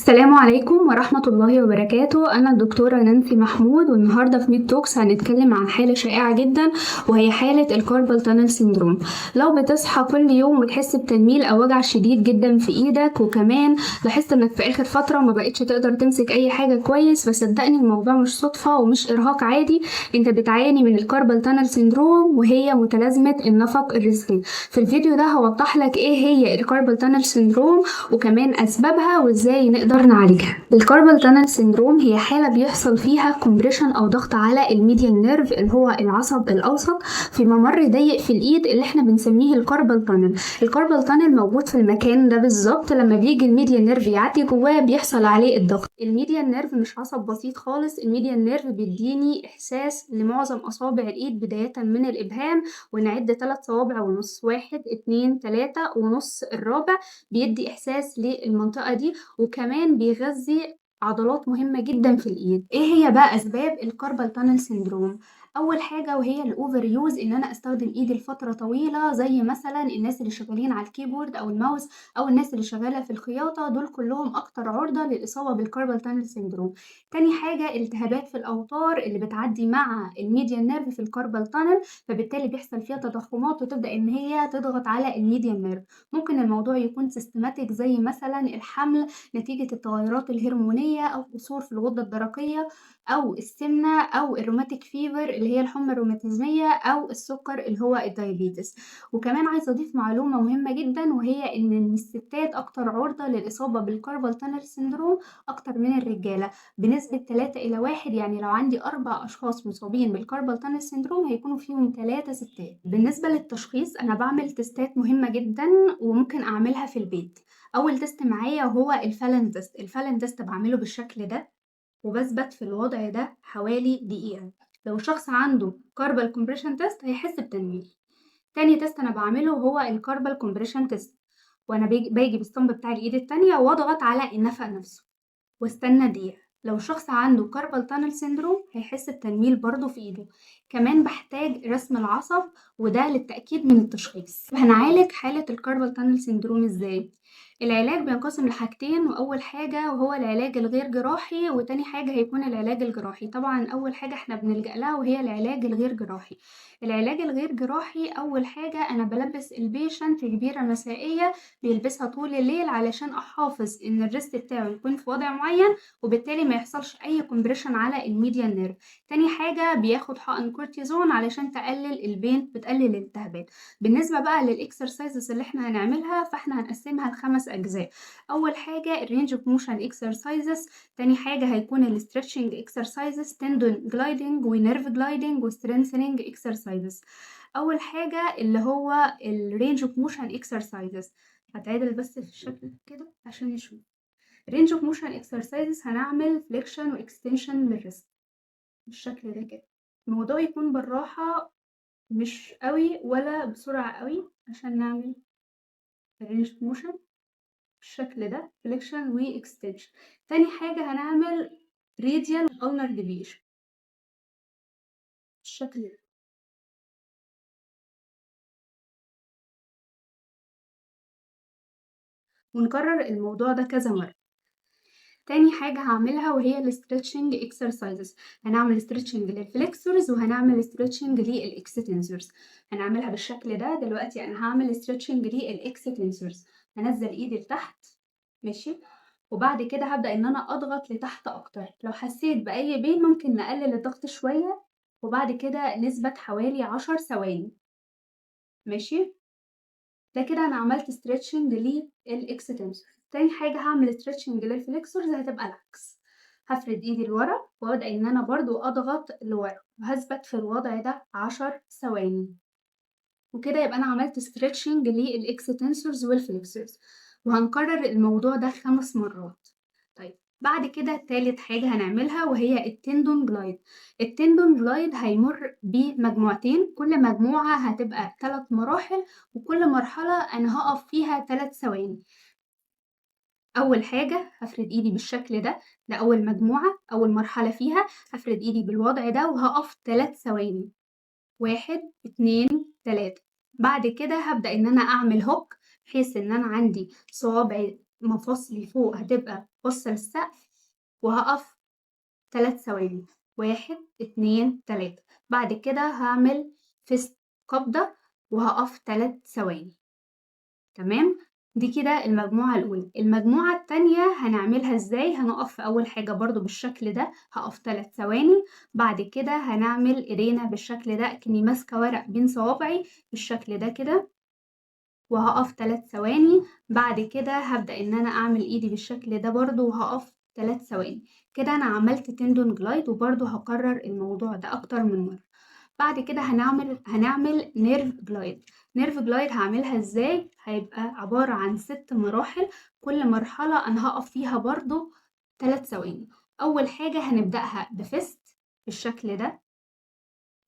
السلام عليكم ورحمة الله وبركاته. أنا الدكتورة نانسي محمود، والنهاردة في ميد توكس هنتكلم عن حالة شائعة جدا، وهي حالة الكاربال تانل سيندروم. لو بتصحى كل يوم وتحس بتنميل أو وجع شديد جدا في إيدك، وكمان لاحظت إنك في آخر فترة ما بقتش تقدر تمسك أي حاجة كويس، فصدقني الموضوع مش صدفة ومش إرهاق عادي، أنت بتعاني من الكاربال تانل سيندروم، وهي متلازمة النفق الرزقي. في الفيديو ده هوضح لك إيه هي الكاربال تانل سيندروم، وكمان أسبابها وإزاي نقدر نعالجها. الكاربال تانل سيندروم هي حالة بيحصل فيها كومبريشن أو ضغط على الميديان نيرف اللي هو العصب الأوسط في ممر ضيق في الإيد اللي احنا بنسميه الكاربال تانل. الكاربال تانل موجود في المكان ده بالظبط، لما بيجي الميديان نيرف يعدي جواه بيحصل عليه الضغط. الميديان نيرف مش عصب بسيط خالص، الميديان نيرف بيديني إحساس لمعظم أصابع الإيد بداية من الإبهام، ونعد 3 صوابع ونص، 1 2 3 ونص الرابع بيدي إحساس للمنطقة دي، وكمان بيغذي عضلات مهمة جدا في الإيد. إيه هي بقى أسباب الكاربال تانل سيندروم؟ أول حاجة وهي الأوفر يوز، إن أنا أستخدم إيدي لفترة طويلة، زي مثلا الناس اللي شغالين على الكيبورد أو الماوس أو الناس اللي شغالة في الخياطة، دول كلهم أكتر عرضة للإصابة بالكاربال تانل سيندروم. تاني حاجة التهابات في الأوتار اللي بتعدي مع الميديان نيرف في الكاربال تانل، فبالتالي بيحصل فيها تضخمات وتبدأ إن هي تضغط على الميديان نيرف. ممكن الموضوع يكون سيستماتيك، زي مثلا الحمل نتيجة التغيرات الهرمونية، أو قصور في الغدة الدرقية، أو السمنة، أو الروماتيك فيفر اللي هي الحمى الروماتيزمية، أو السكر اللي هو الدايابيتس. وكمان عايزة أضيف معلومة مهمة جدا، وهي إن الستات أكتر عرضة للإصابة بالكاربال تانل سيندروم أكتر من الرجالة بنسبة 3 إلى 1. يعني لو عندي 4 أشخاص مصابين بالكاربال تانل سيندروم هيكونوا فيهم 3 ستات. بالنسبة للتشخيص أنا بعمل تستات مهمة جدا وممكن أعملها في البيت. أول تست معايا هو الفالن تست. الفالن تست بعمله بالشكل ده، وبثبت في الوضع ده حوالي دقيقة. لو الشخص عنده كاربال كومبريشن تيست هيحس بتنميل. تاني تيست أنا بعمله هو الكاربال كومبريشن تيست، وأنا باجي بالصنب بتاع الإيد التانية وأضغط على النفق نفسه واستنى دقيقة. لو الشخص عنده كاربال تانل سيندروم هيحس بتنميل برضه في ايده. كمان بحتاج رسم العصب، وده للتأكيد من التشخيص. هنعالج حالة الكاربال تانل سيندروم ازاي؟ العلاج بينقسم لحاجتين، وأول حاجة وهو العلاج الغير جراحي، وتاني حاجة هيكون العلاج الجراحي. طبعا أول حاجة احنا بنلجأ لها وهي العلاج الغير جراحي. العلاج الغير جراحي أول حاجة أنا بلبس البيشنت كبيرة مسائية بيلبسها طول الليل، علشان أحافظ إن الريست بتاعه يكون في وضع معين، وبالتالي ما يحصلش أي كومبريشن على الميديان نيرف. تاني حاجة بياخد حقن كورتيزون علشان تقلل البين، بتقلل الالتهابات. بالنسبة بقى للإكسرسايزز اللي احنا هنعملها، فاحنا هنقسمها ل5 أجزاء. أول حاجة الرينج اوف موشن اكسرسايزز، تاني حاجة هيكون الستريتشنج اكسرسايزز، تندون جلايدنج ونيرف جلايدنج وسترينثنينج اكسرسايزز. أول حاجة اللي هو الرينج اوف موشن اكسرسايزز، هتعدل بس في الشكل كده عشان نشوف. رينج اوف موشن اكسرسايزز هنعمل فليكشن واكستنشن للريست بالشكل ده كده. الموضوع يكون بالراحة، مش قوي ولا بسرعة قوي، عشان نعمل الرينج اوف موشن بالشكل ده، فليكشن واكستنشن. تاني حاجة هنعمل radial ulnar deviation بالشكل ده، ونكرر الموضوع ده كذا مرة. تاني حاجة هعملها وهي الاسترتشنج اكسرسايزز، هنعمل استرتشنج للفليكسورز وهنعمل استرتشنج للاكستنسورز. هنعملها بالشكل ده. دلوقتي انا هعمل استرتشنج للاكستنسورز، هنزل ايدي لتحت، ماشي، وبعد كده هبدأ ان انا اضغط لتحت اكتر. لو حسيت بأي بين ممكن نقلل الضغط شوية، وبعد كده نثبت حوالي 10 ثواني، ماشي. ده كده انا عملت ستريتشنج للاكستنسور. تاني حاجة هعمل ستريتشنج للفليكسورز، هتبقى العكس. هفرد ايدي لورا وابدأ ان انا برضو اضغط لورا، وهثبت في الوضع ده 10 ثواني، وكده يبقى انا عملت ستريتشنج للاكستنسورز والفليكسورز. وهنكرر الموضوع ده 5 مرات. طيب بعد كده تالت حاجة هنعملها وهي التندون جلايد. التندون جلايد هيمر بمجموعتين، كل مجموعة هتبقى 3 مراحل، وكل مرحلة أنا هقف فيها 3 ثواني. أول حاجة هفرد إيدي بالشكل ده، ده أول مجموعة، أول مرحلة فيها هفرد إيدي بالوضع ده وهقف 3 ثواني، 1 2 3. بعد كده هبدأ إن أنا أعمل هوك، بحيث إن أنا عندي صوابعي مفاصلي فوق هتبقى بص للسقف وهقف 3 ثواني، 1 2 3. بعد كده هعمل فيست قبضة وهقف 3 ثواني. تمام، دي كده المجموعة الأولى. المجموعة التانية هنعملها ازاي؟ هنقف في أول حاجة برضو بالشكل ده، هقف 3 ثواني. بعد كده هنعمل ايدينا بالشكل ده كأني ماسكة ورق بين صوابعي بالشكل ده كده، وهقف 3 ثواني. بعد كده هبدأ ان انا اعمل ايدي بالشكل ده برضو وهقف 3 ثواني. كده انا عملت تندون جلايد، وبرضو هكرر الموضوع ده اكتر من مرة. بعد كده هنعمل نيرف جلايد. نيرف جلايد هعملها ازاي؟ هيبقى عبارة عن 6 مراحل، كل مرحلة انا هقف فيها برضو 3 ثواني. اول حاجة هنبدأها بفيست بالشكل ده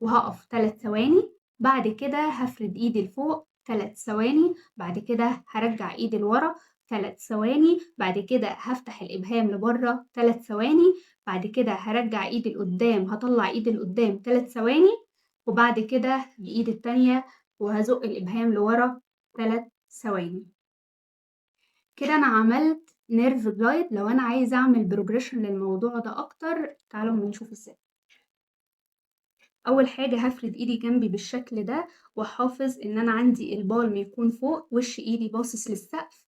وهقف 3 ثواني. بعد كده هفرد ايدي لفوق 3 ثواني. بعد كده هرجع ايدي لورا 3 ثواني. بعد كده هفتح الابهام لبره 3 ثواني. بعد كده هرجع ايدي لقدام، هطلع ايدي لقدام 3 ثواني. وبعد كده بايدي التانية وهزق الابهام لورا 3 ثواني. كده انا عملت نيرف جلايد. لو انا عايزه اعمل بروجريشن للموضوع ده اكتر، تعالوا نشوف ازاي. اول حاجه هفرد ايدي جنبي بالشكل ده، واحافظ ان انا عندي البالم يكون فوق وش ايدي باصص للسقف،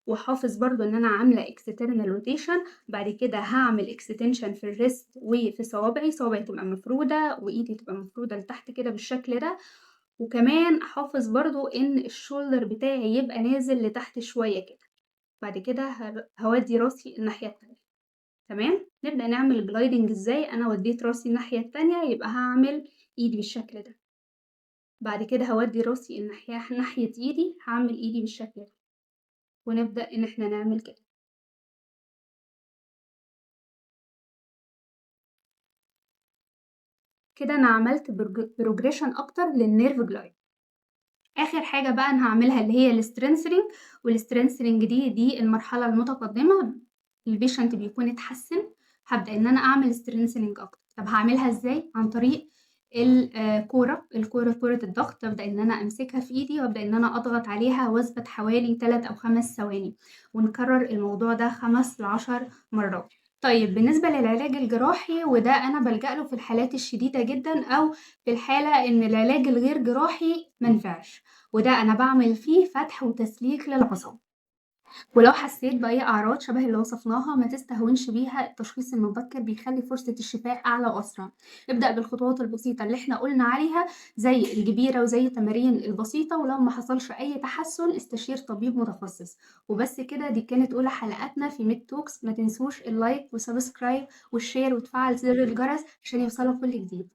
وحافظ برضو ان انا عامله اكسترنال روتيشن. بعد كده هعمل اكستنشن في الريست وفي صوابعي تبقى مفروده وايدي تبقى مفروده لتحت كده بالشكل ده. وكمان احافظ برضو ان الشولدر بتاعي يبقى نازل لتحت شويه كده. بعد كده هودي راسي الناحيه التانية. تمام، نبدأ نعمل جلايدنج ازاي. انا وديت راسي الناحية التانية، يبقى هعمل ايدي بالشكل ده. بعد كده هودي راسي ناحية ايدي، هعمل ايدي بالشكل ده، ونبدأ ان احنا نعمل كده. كده انا عملت بروجريشن اكتر للنيرف جلايد. اخر حاجة بقى انا هعملها اللي هي السترينثرينج. والسترينثرينج دي المرحلة المتقدمة، البيشنت بيكون اتحسن، هبدأ ان انا اعمل سترينثرينج اكتر. طب هعملها ازاي؟ عن طريق كرة الضغط. ابدأ ان انا امسكها في ايدي وابدأ ان انا اضغط عليها واثبت حوالي 3 او 5 ثواني، ونكرر الموضوع ده 5 ل10 مرات. طيب بالنسبة للعلاج الجراحي، وده أنا بلجأ له في الحالات الشديدة جدا، أو في الحالة إن العلاج الغير جراحي منفعش، وده أنا بعمل فيه فتح وتسليك للعصب. ولو حسيت بأي أعراض شبه اللي وصفناها ما تستهونش بيها، التشخيص المبكر بيخلي فرصة الشفاء أعلى وأسرع. ابدأ بالخطوات البسيطة اللي احنا قلنا عليها زي الجبيرة وزي التمارين البسيطة، ولو ما حصلش أي تحسن استشير طبيب متخصص. وبس كده، دي كانت أولى حلقاتنا في ميد توكس. ما تنسوش اللايك وسبسكرايب والشير وتفعل زر الجرس عشان يوصلك كل جديد.